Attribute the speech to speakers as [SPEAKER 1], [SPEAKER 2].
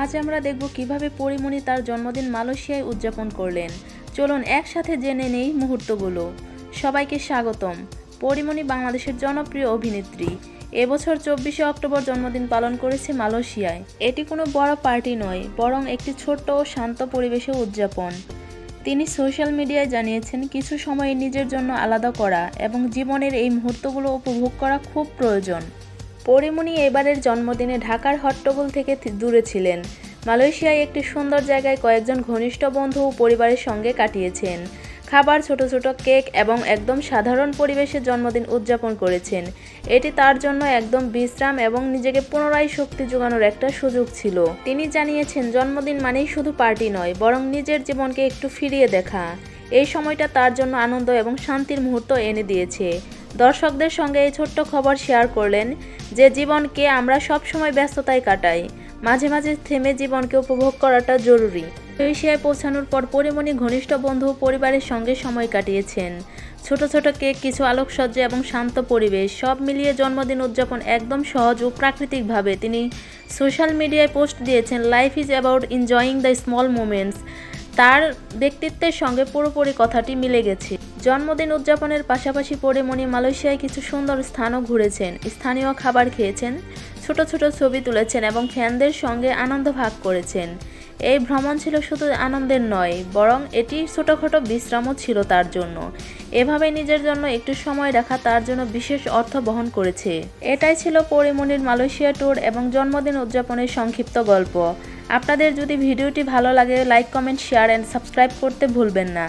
[SPEAKER 1] আজ আমরা দেখব কিভাবে পরিমণি তার জন্মদিন মালয়েশিয়ায় উদযাপন করলেন। চলুন একসাথে জেনে নেই মুহূর্তগুলো। সবাইকে স্বাগতম। পরিমণি বাংলাদেশের জনপ্রিয় অভিনেত্রী। এবছর 24শে অক্টোবর জন্মদিন পালন করেছে মালয়েশিয়ায়। এটি কোনো বড় পার্টি নয়, বরং একটি ছোট্ট ও শান্ত পরিবেশে উদযাপন। তিনি সোশ্যাল মিডিয়ায় জানিয়েছেন, কিছু সময় নিজের জন্য আলাদা করা এবং জীবনের এই মুহূর্তগুলো উপভোগ করা খুব প্রয়োজন। পরিমণি এবারের জন্মদিনে ঢাকার হট্টগোল থেকে দূরে ছিলেন। মালয়েশিয়ায় একটি সুন্দর জায়গায় কয়েকজন ঘনিষ্ঠ বন্ধু ও পরিবারের সঙ্গে কাটিয়েছেন। খাবার, ছোট ছোট কেক এবং একদম সাধারণ পরিবেশে জন্মদিন উদযাপন করেছেন। এটি তার জন্য একদম বিশ্রাম এবং নিজেকে পুনরায় শক্তি জোগানোর একটা সুযোগ ছিল। তিনি জানিয়েছেন, জন্মদিন মানেই শুধু পার্টি নয়, বরং নিজের জীবনকে একটু ফিরিয়ে দেখা। এই সময়টা তার জন্য আনন্দ এবং শান্তির মুহূর্ত এনে দিয়েছে। দর্শকদের সঙ্গে এই ছোট্ট খবর শেয়ার করলেন যে জীবনকে আমরা সবসময় ব্যস্ততায় কাটাই, মাঝে মাঝে থেমে জীবনকে উপভোগ করাটা জরুরি। মালয়েশিয়ায় পৌঁছানোর পর পরিমণি ঘনিষ্ঠ বন্ধু ও পরিবারের সঙ্গে সময় কাটিয়েছেন। ছোট ছোট কেক, কিছু আলোকসজ্জা এবং শান্ত পরিবেশ, সব মিলিয়ে জন্মদিন উদযাপন একদম সহজ ও প্রাকৃতিকভাবে। তিনি সোশ্যাল মিডিয়ায় পোস্ট দিয়েছেন, life is about enjoying the small moments. তার ব্যক্তিত্বের সঙ্গে পুরোপুরি কথাটি মিলে গেছে। জন্মদিন উদযাপনের পাশাপাশি পরিমণি মালয়েশিয়ায় কিছু সুন্দর স্থানও ঘুরেছেন, স্থানীয় খাবার খেয়েছেন, ছোট ছোট ছবি তুলেছেন এবং ফ্যানদের সঙ্গে আনন্দ ভাগ করেছেন। এই ভ্রমণ ছিল শুধু আনন্দের নয়, বরং এটি ছোটখাটো বিশ্রামও ছিল তার জন্য। এভাবে নিজের জন্য একটু সময় রাখা তার জন্য বিশেষ অর্থ বহন করেছে। এটাই ছিল পরিমণির মালয়েশিয়া ট্যুর এবং জন্মদিন উদযাপনের সংক্ষিপ্ত গল্প। আপনাদের যদি ভিডিওটি ভালো লাগে, like, comment, share and subscribe করতে ভুলবেন না।